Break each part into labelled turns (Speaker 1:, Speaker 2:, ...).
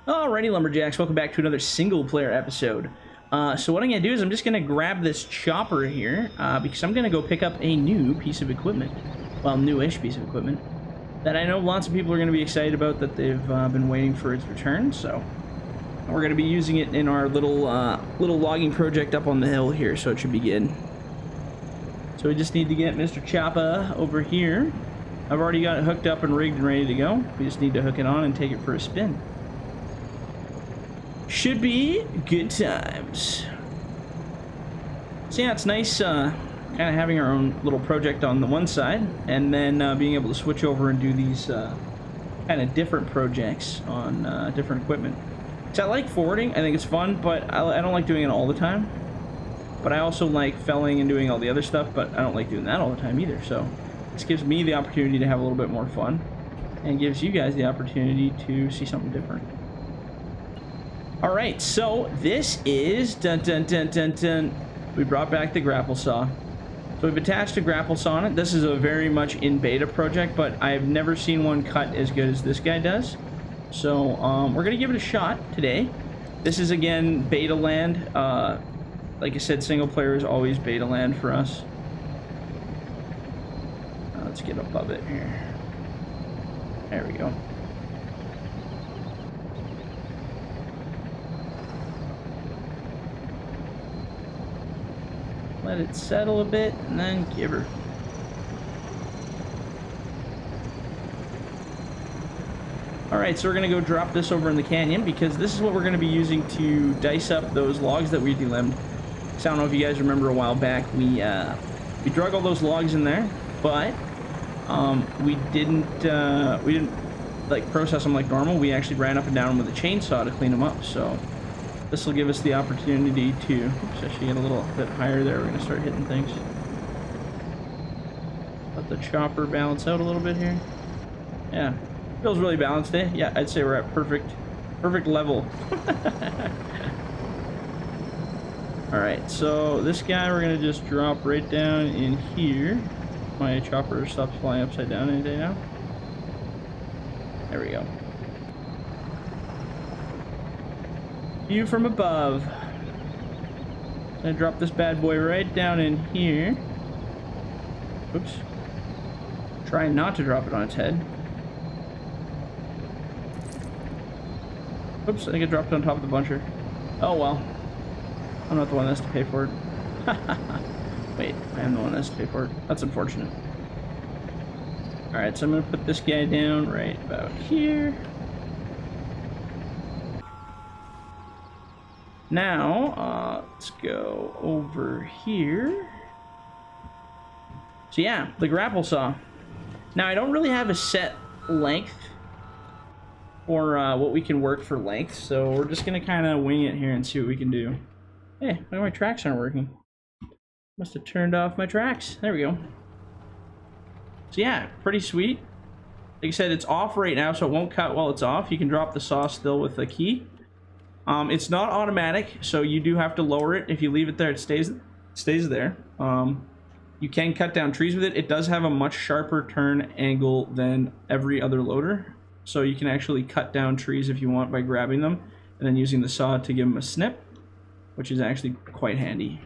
Speaker 1: Alrighty, Lumberjacks, welcome back to another single-player episode. So what I'm going to do is I'm just going to grab this chopper here, because I'm going to go pick up a new piece of equipment. Well, newish piece of equipment. That I know lots of people are going to be excited about, that they've been waiting for its return, so... We're going to be using it in our little logging project up on the hill here, so it should be good. So we just need to get Mr. Choppa over here. I've already got it hooked up and rigged and ready to go. We just need to hook it on and take it for a spin. Should be good times. So yeah, it's nice kind of having our own little project on the one side, and then being able to switch over and do these kind of different projects on different equipment. So I like forwarding, I think it's fun, but I don't like doing it all the time. But I also like felling and doing all the other stuff, but I don't like doing that all the time either. So this gives me the opportunity to have a little bit more fun, and gives you guys the opportunity to see something different. Alright, so this is, we brought back the grapple saw. So we've attached a grapple saw on it. This is a very much in beta project, but I've never seen one cut as good as this guy does. So we're going to give it a shot today. This is, again, beta land. Like I said, single player is always beta land for us. Let's get above it here. There we go. Let it settle a bit, and then give her. Alright, so we're going to go drop this over in the canyon, because this is what we're going to be using to dice up those logs that we delimbed. So I don't know if you guys remember, a while back, we drug all those logs in there, but we didn't like process them like normal. We actually ran up and down with a chainsaw to clean them up, so this will give us the opportunity to, oops, actually get a little bit higher there. We're going to start hitting things. Let the chopper balance out a little bit here. Yeah, feels really balanced, eh? Yeah, I'd say we're at perfect level. Alright, so this guy we're going to just drop right down in here. My chopper stops flying upside down any day now. There we go. View from above. I'm gonna drop this bad boy right down in here. Oops. Trying not to drop it on its head. Oops, I think I dropped it on top of the buncher. Oh well. I'm not the one that has to pay for it. Wait, I am the one that has to pay for it. That's unfortunate. Alright, so I'm gonna put this guy down right about here. Now, let's go over here. So yeah, the grapple saw. Now, I don't really have a set length for what we can work for length, so we're just going to kind of wing it here and see what we can do. Hey, why my tracks aren't working? Must have turned off my tracks. There we go. So yeah, pretty sweet. Like I said, it's off right now, so it won't cut while it's off. You can drop the saw still with the key. It's not automatic, so you do have to lower it. If you leave it there, it stays there. You can cut down trees with it. It does have a much sharper turn angle than every other loader, so you can actually cut down trees if you want by grabbing them and then using the saw to give them a snip, which is actually quite handy.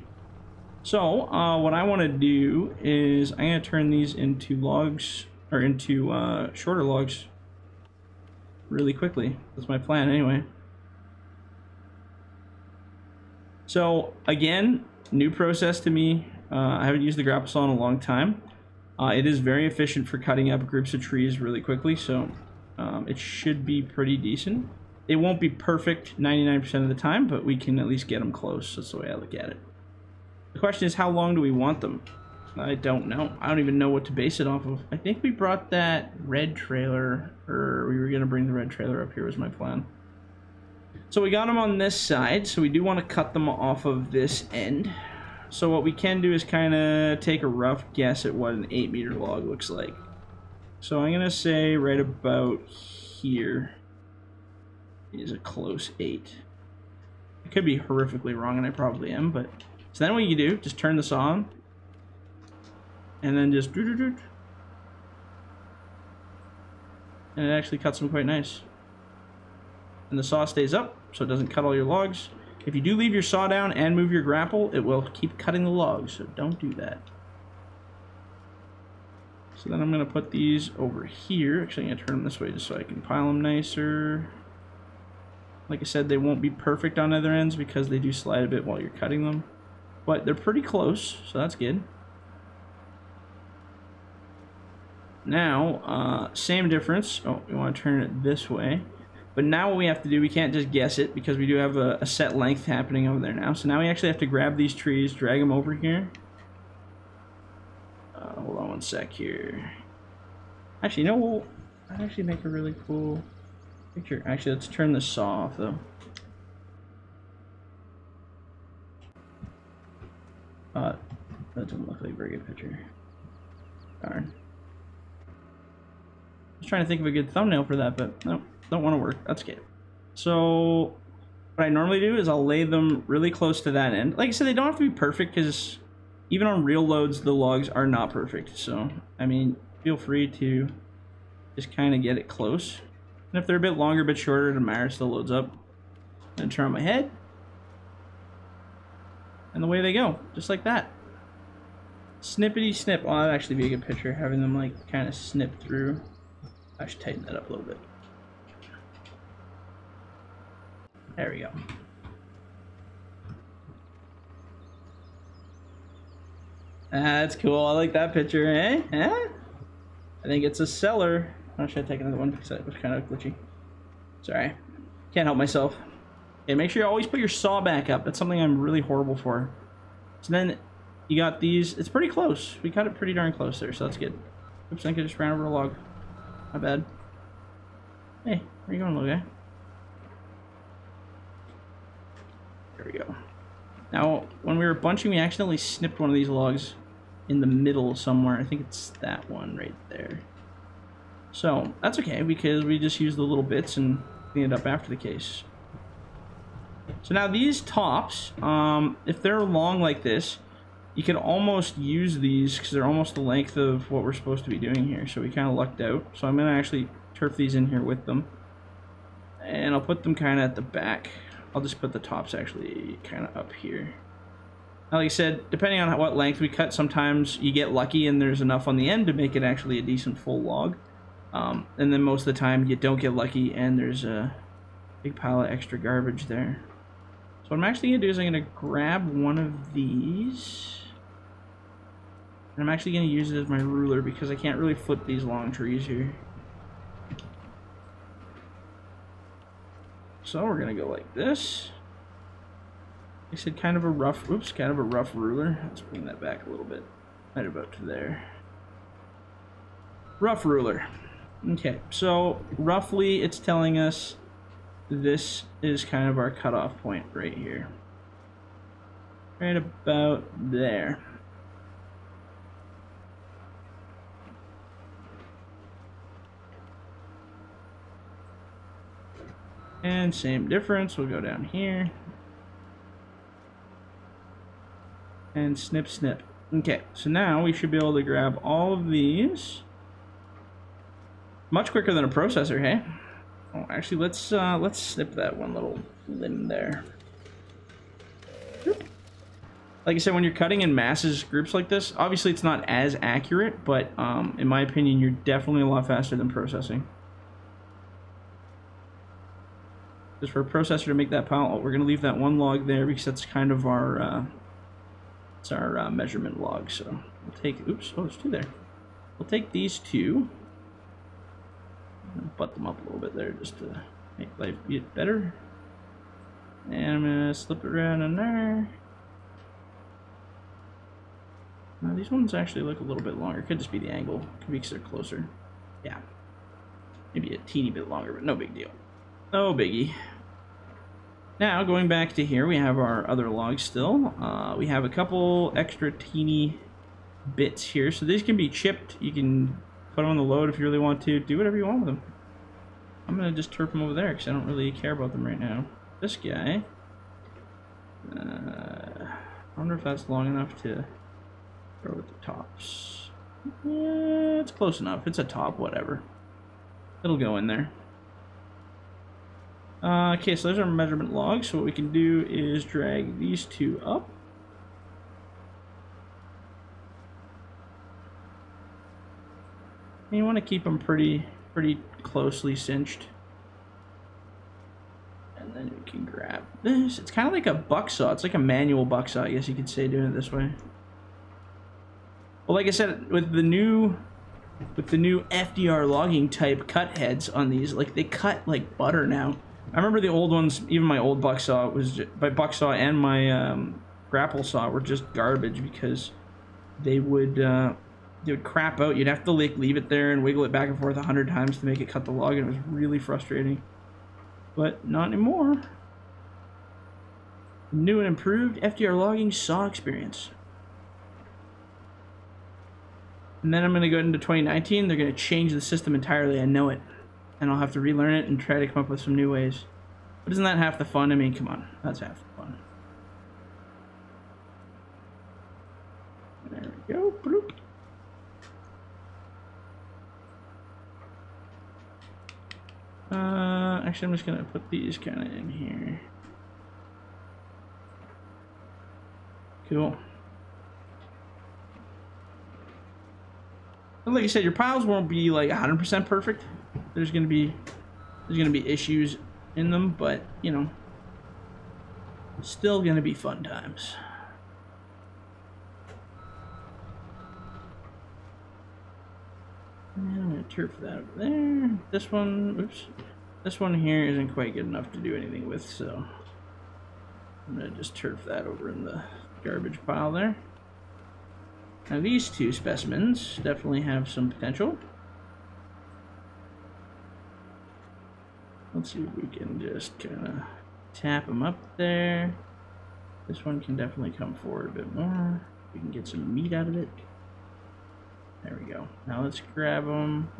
Speaker 1: So what I want to do is I'm going to turn these into logs, or into shorter logs really quickly. That's my plan anyway. So again, new process to me. I haven't used the grapple saw in a long time. It is very efficient for cutting up groups of trees really quickly, so it should be pretty decent. It won't be perfect 99% of the time, but we can at least get them close. That's the way I look at it. The question is, how long do we want them? I don't know. I don't even know what to base it off of. I think we brought that red trailer, or we were going to bring the red trailer up here was my plan. So we got them on this side, so we do want to cut them off of this end. So what we can do is kind of take a rough guess at what an 8-meter log looks like. So I'm going to say right about here is a close 8. I could be horrifically wrong, and I probably am, but... So then what you do, just turn this on, and then just... And it actually cuts them quite nice. and the saw stays up so it doesn't cut all your logs. If you do leave your saw down and move your grapple, it will keep cutting the logs, so don't do that. So then I'm going to put these over here. Actually, I'm going to turn them this way just so I can pile them nicer. Like I said, they won't be perfect on other ends because they do slide a bit while you're cutting them. But they're pretty close, so that's good. Now, same difference. Oh, we want to turn it this way. But now what we have to do, we can't just guess it because we do have a set length happening over there now. So now we actually have to grab these trees, drag them over here. Hold on one sec here. Actually, you know what? I'd actually make a really cool picture. Actually, let's turn the saw off though. That doesn't look like a very good picture. Darn. I was trying to think of a good thumbnail for that, but no, don't want to work. That's good. So what I normally do is I'll lay them really close to that end. Like I said, they don't have to be perfect because even on real loads, the logs are not perfect. So, I mean, feel free to just kind of get it close. And if they're a bit longer, a bit shorter, the mire still loads up. And turn on my head. And away they go, just like that. Snippety snip. Oh, that'd actually be a good picture, having them like kind of snip through. I should tighten that up a little bit. There we go. That's cool. I like that picture, eh? Eh? I think it's a seller. Oh, should I take another one because that was kind of glitchy. Sorry. Can't help myself. Okay, make sure you always put your saw back up. That's something I'm really horrible for. So then you got these. It's pretty close. We cut it pretty darn close there, so that's good. Oops, I think I just ran over a log. My bad. Hey, where you going, little guy? There we go. Now, when we were bunching, we accidentally snipped one of these logs in the middle somewhere. I think it's that one right there. So, that's okay, because we just used the little bits and cleaned it up after the case. So now these tops, if they're long like this, you can almost use these because they're almost the length of what we're supposed to be doing here. So we kind of lucked out. So I'm going to actually turf these in here with them. And I'll put them kind of at the back. I'll just put the tops actually kind of up here. Now, like I said, depending on what length we cut, sometimes you get lucky and there's enough on the end to make it actually a decent full log. And then most of the time you don't get lucky and there's a big pile of extra garbage there. So what I'm actually going to do is I'm going to grab one of these. And I'm actually going to use it as my ruler because I can't really flip these long trees here. So we're going to go like this. I said kind of a rough, oops, kind of a rough ruler. Let's bring that back a little bit. Right about to there. Rough ruler. Okay, so roughly it's telling us this is kind of our cutoff point right here. Right about there. And same difference, we'll go down here. And snip, snip. Okay, so now we should be able to grab all of these. Much quicker than a processor, hey? Oh, actually, let's snip that one little limb there. Like I said, when you're cutting in masses, groups like this, obviously it's not as accurate, but in my opinion, you're definitely a lot faster than processing. Just for a processor to make that pile, oh, we're gonna leave that one log there because that's kind of our it's our measurement log. So we'll take, oops, oh, there's two there. We'll take these two. Butt them up a little bit there just to make life a bit better. And I'm gonna slip it around in there. Now these ones actually look a little bit longer. Could just be the angle. Could be because they're closer. Yeah. Maybe a teeny bit longer, but no big deal. No biggie. Now going back to here, we have our other logs still. We have a couple extra teeny bits here. So these can be chipped. You can put them on the load if you really want to. Do whatever you want with them. I'm going to just turf them over there because I don't really care about them right now. This guy. I wonder if that's long enough to throw at the tops. Yeah, it's close enough. It's a top, whatever. It'll go in there. Okay, so there's our measurement log. So what we can do is drag these two up. And you want to keep them pretty closely cinched. And then we can grab this. It's kind of like a buck saw. It's like a manual buck saw, I guess you could say, doing it this way. Well, like I said, with the new FDR logging type cut heads on these, like they cut like butter now. I remember the old ones, even my old buck saw my buck saw and my grapple saw were just garbage because they would crap out. You'd have to like leave it there and wiggle it back and forth 100 times to make it cut the log, and it was really frustrating. But not anymore. New and improved FDR logging saw experience. And then I'm going to go into 2019. They're going to change the system entirely. I know it. And I'll have to relearn it and try to come up with some new ways. But isn't that half the fun? I mean, come on. That's half the fun. There we go. Bloop. Actually, I'm just going to put these kind of in here. Cool. Like I said, your piles won't be like 100% perfect. There's gonna be issues in them, but you know, still gonna be fun times. And I'm gonna turf that over there. This one, oops, this one here isn't quite good enough to do anything with, so I'm gonna just turf that over in the garbage pile there. Now these two specimens definitely have some potential. Let's see if we can just kind of tap them up there. This one can definitely come forward a bit more. We can get some meat out of it. There we go. Now let's grab them.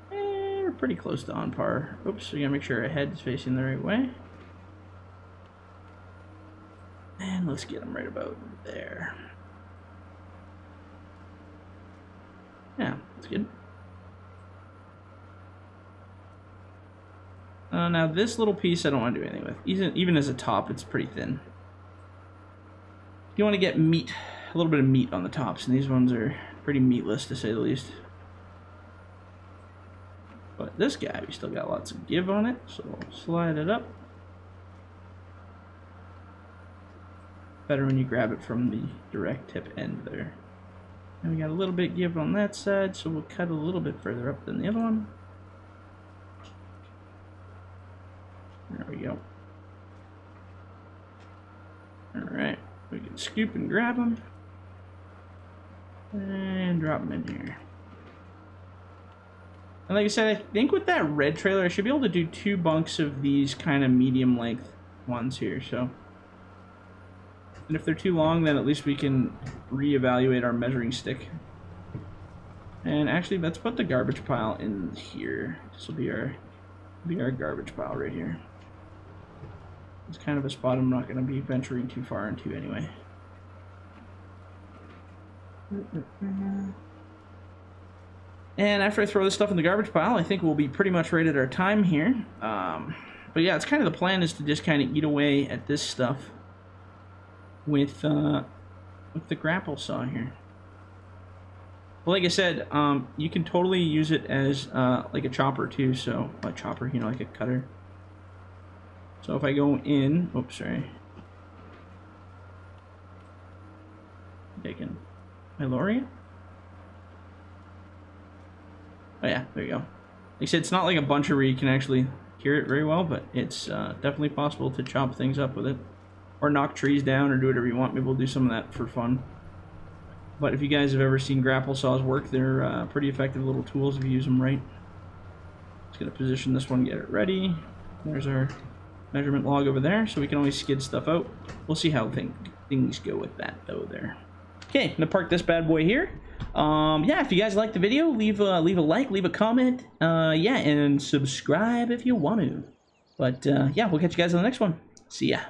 Speaker 1: We're pretty close to on par. Oops, we gotta make sure our head is facing the right way. And let's get them right about there. Yeah, that's good. Now this little piece I don't want to do anything with. Even as a top, it's pretty thin. You want to get meat, a little bit of meat on the tops, and these ones are pretty meatless to say the least. But this guy, we still got lots of give on it, so we'll slide it up. Better when you grab it from the direct tip end there. And we got a little bit give on that side, so we'll cut a little bit further up than the other one. There we go. Alright, we can scoop and grab them. And drop them in here. And like I said, I think with that red trailer, I should be able to do 2 bunks of these kind of medium length ones here, so. And if they're too long, then at least we can reevaluate our measuring stick. And actually, let's put the garbage pile in here. This will be our garbage pile right here. It's kind of a spot I'm not going to be venturing too far into anyway. And after I throw this stuff in the garbage pile, I think we'll be pretty much right at our time here. But yeah, it's kind of the plan is to just kind of eat away at this stuff with the grapple saw here. Well, like I said, you can totally use it as like a chopper too. So a chopper, you know, like a cutter. So if I go in, oops, sorry. Taking my lorry. Oh yeah, there you go. Like I said, it's not like a buncher where you can actually hear it very well, but it's definitely possible to chop things up with it. Or knock trees down or do whatever you want. Maybe we'll do some of that for fun. But if you guys have ever seen grapple saws work, they're pretty effective little tools if you use them right. Just gonna position this one, get it ready. There's our measurement log over there, so we can always skid stuff out. We'll see how things go with that though there. Okay, I'm gonna park this bad boy here. Yeah, if you guys liked the video, leave a like, leave a comment, yeah, and subscribe if you want to. But yeah, we'll catch you guys on the next one. See ya.